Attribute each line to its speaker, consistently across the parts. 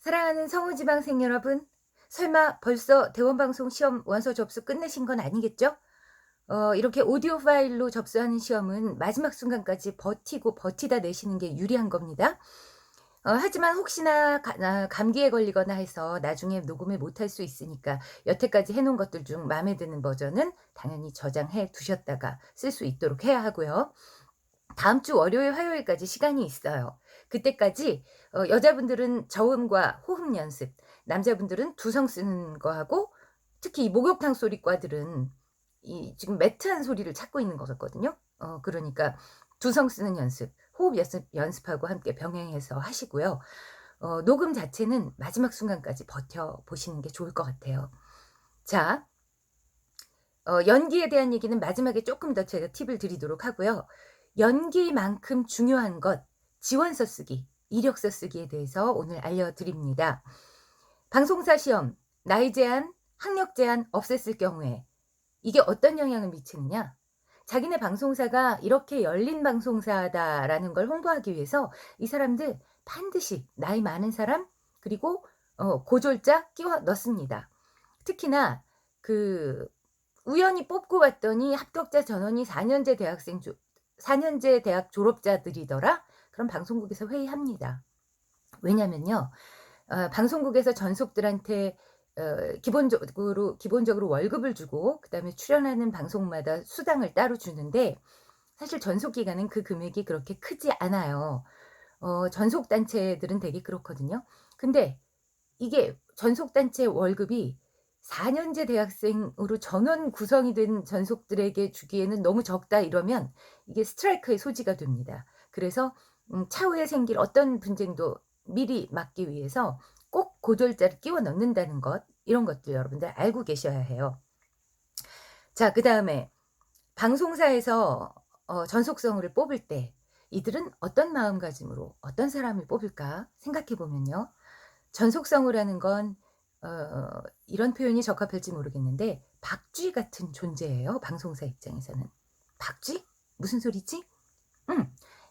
Speaker 1: 사랑하는 성우지망생 여러분, 설마 벌써 대원방송 시험 원서 접수 끝내신 건 아니겠죠? 이렇게 오디오 파일로 접수하는 시험은 마지막 순간까지 버티고 버티다 내시는 게 유리한 겁니다. 하지만 혹시나 감기에 걸리거나 해서 나중에 녹음을 못할 수 있으니까 여태까지 해 놓은 것들 중 마음에 드는 버전은 당연히 저장해 두셨다가 쓸 수 있도록 해야 하고요. 다음 주 월요일, 화요일까지 시간이 있어요. 그때까지 여자분들은 저음과 호흡 연습, 남자분들은 두성 쓰는 거 하고, 특히 이 목욕탕 소리과들은 이 지금 매트한 소리를 찾고 있는 것 같거든요. 그러니까 두성 쓰는 연습, 호흡 연습하고 함께 병행해서 하시고요. 녹음 자체는 마지막 순간까지 버텨 보시는 게 좋을 것 같아요. 자, 연기에 대한 얘기는 마지막에 조금 더 제가 팁을 드리도록 하고요. 연기만큼 중요한 것, 지원서 쓰기, 이력서 쓰기에 대해서 오늘 알려드립니다. 방송사 시험, 나이 제한, 학력 제한 없앴을 경우에 이게 어떤 영향을 미치느냐? 자기네 방송사가 이렇게 열린 방송사다라는 걸 홍보하기 위해서 이 사람들 반드시 나이 많은 사람, 그리고 고졸자 끼워 넣습니다. 특히나 그 우연히 뽑고 봤더니 합격자 전원이 4년제 대학 졸업자들이더라? 그럼 방송국에서 회의합니다. 왜냐면요. 방송국에서 전속들한테 기본적으로 월급을 주고 그다음에 출연하는 방송마다 수당을 따로 주는데, 사실 전속 기간은 그 금액이 그렇게 크지 않아요. 전속 단체들은 되게 그렇거든요. 근데 이게 전속 단체 월급이 4년제 대학생으로 전원 구성이 된 전속들에게 주기에는 너무 적다 이러면 이게 스트라이크의 소지가 됩니다. 그래서 차후에 생길 어떤 분쟁도 미리 막기 위해서 꼭 고졸자를 끼워 넣는다는 것, 이런 것들 여러분들 알고 계셔야 해요. 자, 그다음에 방송사에서 전속성우를 뽑을 때 이들은 어떤 마음가짐으로 어떤 사람을 뽑을까 생각해 보면요. 전속성우라는 건 이런 표현이 적합할지 모르겠는데 박쥐 같은 존재예요, 방송사 입장에서는. 박쥐? 무슨 소리지?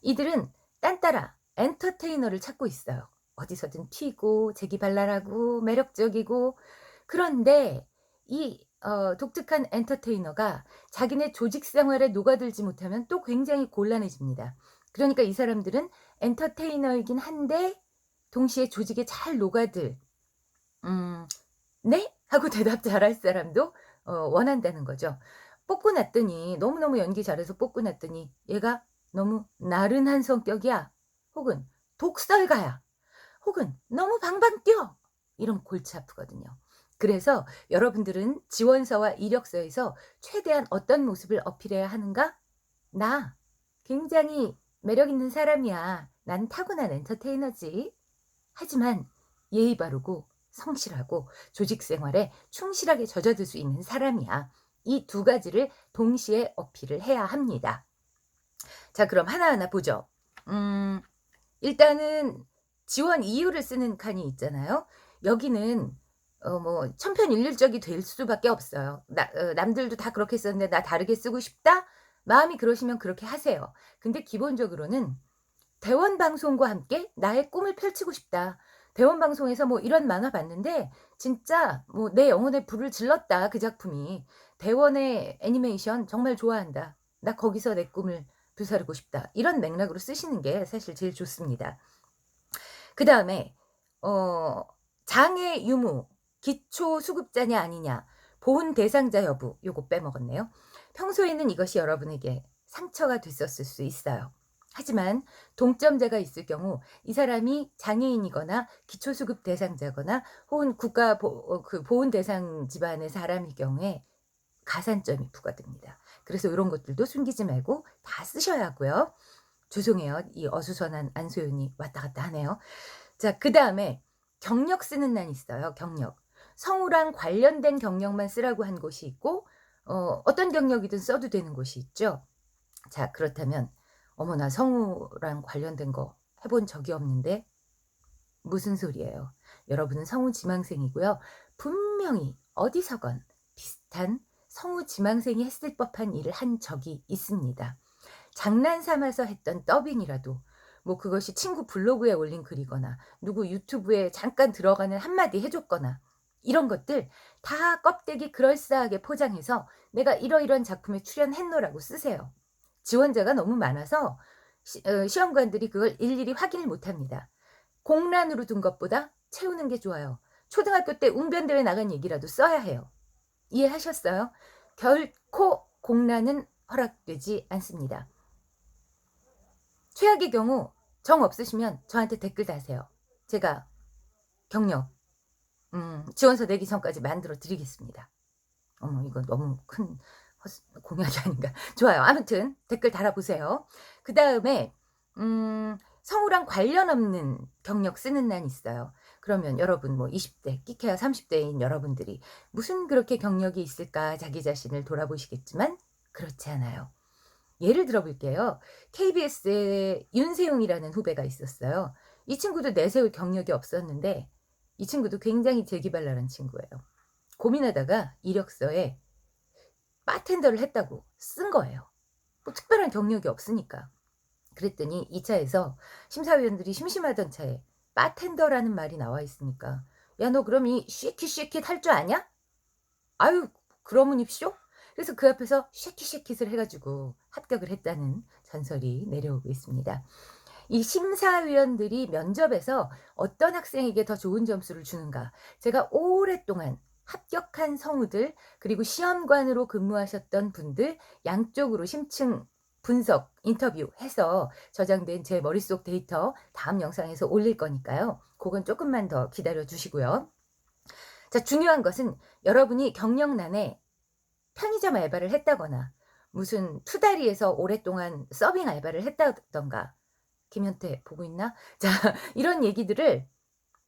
Speaker 1: 이들은 딴따라 엔터테이너를 찾고 있어요. 어디서든 튀고 재기발랄하고 매력적이고. 그런데 이 독특한 엔터테이너가 자기네 조직 생활에 녹아들지 못하면 또 굉장히 곤란해집니다. 그러니까 이 사람들은 엔터테이너이긴 한데 동시에 조직에 잘 녹아들 "네?" 하고 대답 잘할 사람도 원한다는 거죠. 뽑고 났더니 너무너무 연기 잘해서 뽑고 났더니 "얘가 너무 나른한 성격이야." 혹은 "독설가야." 혹은 "너무 방방 뛰어." 이러면 골치 아프거든요. 그래서 여러분들은 지원서와 이력서에서 최대한 어떤 모습을 어필해야 하는가? "나 굉장히 매력 있는 사람이야. 난 타고난 엔터테이너지. 하지만 예의 바르고 성실하고 조직 생활에 충실하게 젖어들 수 있는 사람이야." 이 두 가지를 동시에 어필을 해야 합니다. 자, 그럼 하나하나 보죠. 일단은 지원 이유를 쓰는 칸이 있잖아요. 여기는 뭐 천편일률적이 될 수밖에 없어요. 남들도 다 그렇게 썼는데 나 다르게 쓰고 싶다? 마음이 그러시면 그렇게 하세요. 근데 기본적으로는 대원방송과 함께 나의 꿈을 펼치고 싶다. 대원방송에서 뭐 이런 만화 봤는데 진짜 뭐 내 영혼의 불을 질렀다, 그 작품이. 대원의 애니메이션 정말 좋아한다. 나 거기서 내 꿈을 불사르고 싶다. 이런 맥락으로 쓰시는 게 사실 제일 좋습니다. 그다음에 어 장애 유무, 기초 수급자냐 아니냐, 보훈 대상자 여부, 요거 빼먹었네요. 평소에는 이것이 여러분에게 상처가 됐었을 수 있어요. 하지만 동점자가 있을 경우 이 사람이 장애인이거나 기초수급 대상자거나 혹은 보훈 대상 집안의 사람일 경우에 가산점이 부과됩니다. 그래서 이런 것들도 숨기지 말고 다 쓰셔야 하고요. 죄송해요. 이 어수선한 안소연이 왔다 갔다 하네요. 자, 그다음에 경력 쓰는 란이 있어요, 경력. 성우랑 관련된 경력만 쓰라고 한 곳이 있고 어떤 경력이든 써도 되는 곳이 있죠. 자, 그렇다면 "어머 나 성우랑 관련된 거 해본 적이 없는데." 무슨 소리예요. 여러분은 성우 지망생이고요. 분명히 어디서건 비슷한 성우 지망생이 했을 법한 일을 한 적이 있습니다. 장난 삼아서 했던 더빙이라도 뭐 그것이 친구 블로그에 올린 글이거나 누구 유튜브에 잠깐 들어가는 한마디 해 줬거나 이런 것들 다 껍데기 그럴싸하게 포장해서 "내가 이러이러한 작품에 출연했노."라고 쓰세요. 지원자가 너무 많아서 시험관들이 그걸 일일이 확인을 못 합니다. 공란으로 둔 것보다 채우는 게 좋아요. 초등학교 때 웅변대회 나간 얘기라도 써야 해요. 이해하셨어요? 결코 공란은 허락되지 않습니다. 최악의 경우 정 없으시면 저한테 댓글 다세요. 제가 경력 지원서 내기 전까지 만들어 드리겠습니다. 어머 이거 너무 큰 공약이 아닌가. 좋아요. 아무튼 댓글 달아보세요. 그다음에 성우랑 관련 없는 경력 쓰는 난 있어요. 그러면 여러분 뭐 20대 끼케야 30대인 여러분들이 무슨 그렇게 경력이 있을까 자기 자신을 돌아보시겠지만 그렇지 않아요. 예를 들어 볼게요. KBS에 윤세용이라는 후배가 있었어요. 이 친구도 내세울 경력이 없었는데 이 친구도 굉장히 재기발랄한 친구예요. 고민하다가 이력서에 바텐더를 했다고 쓴 거예요. 뭐 특별한 경력이 없으니까. 그랬더니 2 차에서 심사위원들이 심심하던 차에 바텐더라는 말이 나와 있으니까 "야 너 그럼 이 쉐킷 할 줄 아냐?" "아유 그러므십쇼." 그래서 그 앞에서 쉐킷을 해 가지고 합격을 했다는 전설이 내려오고 있습니다. 이 심사위원들이 면접에서 어떤 학생에게 더 좋은 점수를 주는가 제가 오랫동안 합격한 성우들 그리고 시험관으로 근무하셨던 분들 양쪽으로 심층 분석 인터뷰해서 저장된 제 머릿속 데이터 다음 영상에서 올릴 거니까요. 고건 쪼끔만 더 기다려 주시고요. 자 중요한 것은 여러분이 경력란에 편의점 알바를 했다거나 무슨 투다리에서 오랫동안 서빙 알바를 했다든가 김현태 보고 있나? 자 이런 얘기들을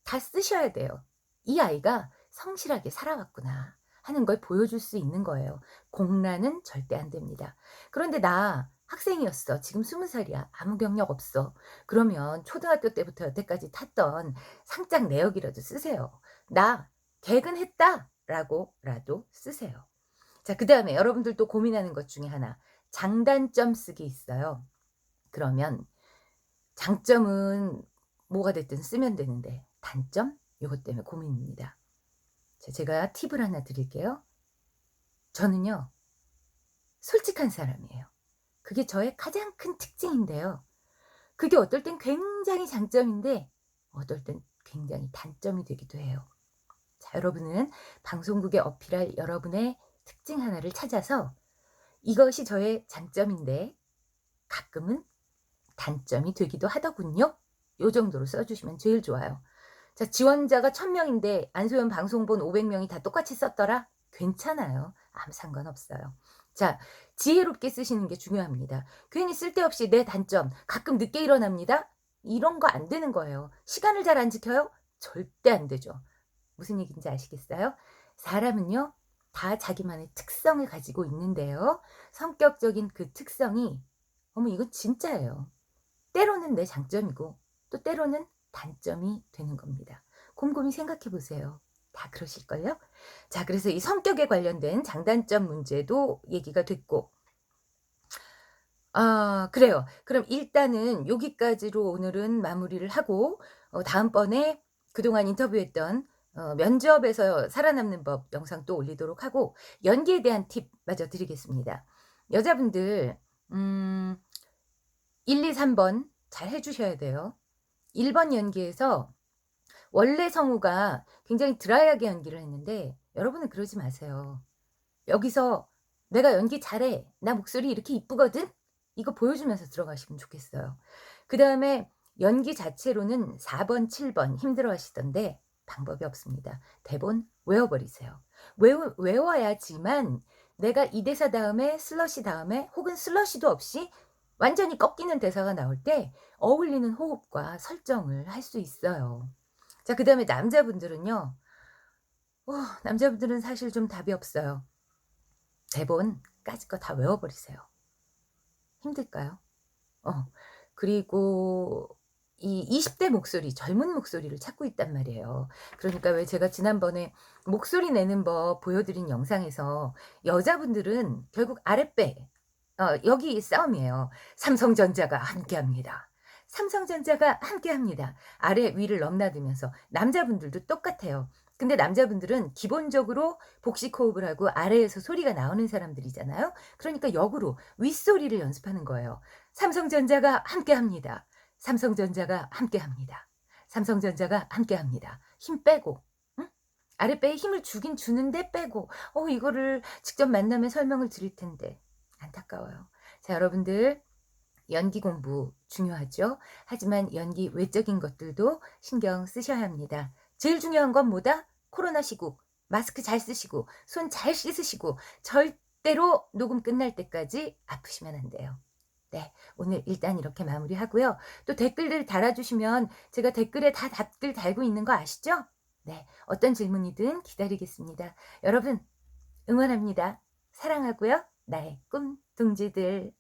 Speaker 1: 다 쓰셔야 돼요. 이 아이가 성실하게 살아왔구나 하는 걸 보여줄 수 있는 거예요. 공란은 절대 안 됩니다. 그런데 나 학생이었어. 지금 20 살이야. 아무 경력 없어. 그러면 초등학교 때부터 여태까지 탔던 상장 내역이라도 쓰세요. 나 개근했다 라고라도 쓰세요. 자 그다음에 여러분들도 고민하는 것 중에 하나 장단점 쓰기 있어요. 그러면 장점은 뭐가 됐든 쓰면 되는데 단점? 요것 때문에 고민입니다. 자 제가 팁을 하나 드릴게요. 저는요. 솔직한 사람이에요. 그게 저의 가장 큰 특징인데요. 그게 어떨 땐 굉장히 장점인데 어떨 땐 굉장히 단점이 되기도 해요. 자 여러분은 방송국에 어필할 여러분의 특징 하나를 찾아서 이것이 저의 장점인데 가끔은 단점이 되기도 하더군요. 요 정도로 써 주시면 제일 좋아요. 자 지원자가 1000명인데 안소연 방송본 500명이 다 똑같이 썼더라? 괜찮아요. 아무 상관없어요. 자 지혜롭게 쓰시는 게 중요합니다. 괜히 쓸데없이 내 단점 가끔 늦게 일어납니다. 이런 거 안 되는 거예요. 시간을 잘 안 지켜요? 절대 안 되죠. 무슨 얘기인지 아시겠어요? 사람은요. 다 자기만의 특성을 가지고 있는데요. 성격적인 그 특성이 어머 이거 진짜예요. 때로는 내 장점이고 또 때로는 단점이 되는 겁니다. 곰곰이 생각해 보세요. 다 그러실걸요? 자 그래서 이 성격에 관련된 장단점 문제도 얘기가 됐고 아 그래요. 그럼 일단은 여기까지로 오늘은 마무리를 하고 다음번에 그동안 인터뷰했던 면접에서 살아남는 법 영상 또 올리도록 하고 연기에 대한 팁 마저 드리겠습니다. 여자분들 1, 2, 3번 잘 해 주셔야 돼요. 1번 연기에서 원래 성우가 굉장히 드라이하게 연기를 했는데 여러분은 그러지 마세요. 여기서 "내가 연기 잘해. 나 목소리 이렇게 이쁘거든." 이거 보여주면서 들어가시면 좋겠어요. 그다음에 연기 자체로는 4번, 7번 힘들어하시던데 방법이 없습니다. 대본 외워버리세요. 외워야지만 내가 이 대사 다음에 슬러시 다음에 혹은 슬러시도 없이 완전히 꺾이는 대사가 나올 때 어울리는 호흡과 설정을 할 수 있어요. 자 그다음에 남자분들은요. 남자분들은 사실 좀 답이 없어요. 대본 까짓 거 다 외워버리세요. 힘들까요? 그리고 이 20대 목소리 젊은 목소리를 찾고 있단 말이에요. 그러니까 왜 제가 지난번에 목소리 내는 법 보여드린 영상에서 여자분들은 결국 아랫배 여기 싸움이에요. 삼성전자가 함께합니다. 삼성전자가 함께합니다. 아래 위를 넘나들면서 남자분들도 똑같아요. 근데 남자분들은 기본적으로 복식 호흡을 하고 아래에서 소리가 나오는 사람들이잖아요. 그러니까 역으로 윗소리를 연습하는 거예요. 삼성전자가 함께합니다. 삼성전자가 함께합니다. 삼성전자가 함께합니다. 힘 빼고. 응? 아랫배에 힘을 주긴 주는데 빼고. 이거를 직접 만나면 설명을 드릴 텐데 안타까워요. 자, 여러분들 연기 공부 중요하죠. 하지만 연기 외적인 것들도 신경 쓰셔야 합니다. 제일 중요한 건 뭐다? 코로나 시국 마스크 잘 쓰시고 손 잘 씻으시고 절대로 녹음 끝날 때까지 아프시면 안 돼요. 네, 오늘 일단 이렇게 마무리하고요. 또 댓글들 달아주시면 제가 댓글에 다 댓글 달고 있는 거 아시죠? 네, 어떤 질문이든 기다리겠습니다. 여러분 응원합니다. 사랑하고요. 나의 꿈 둥지들.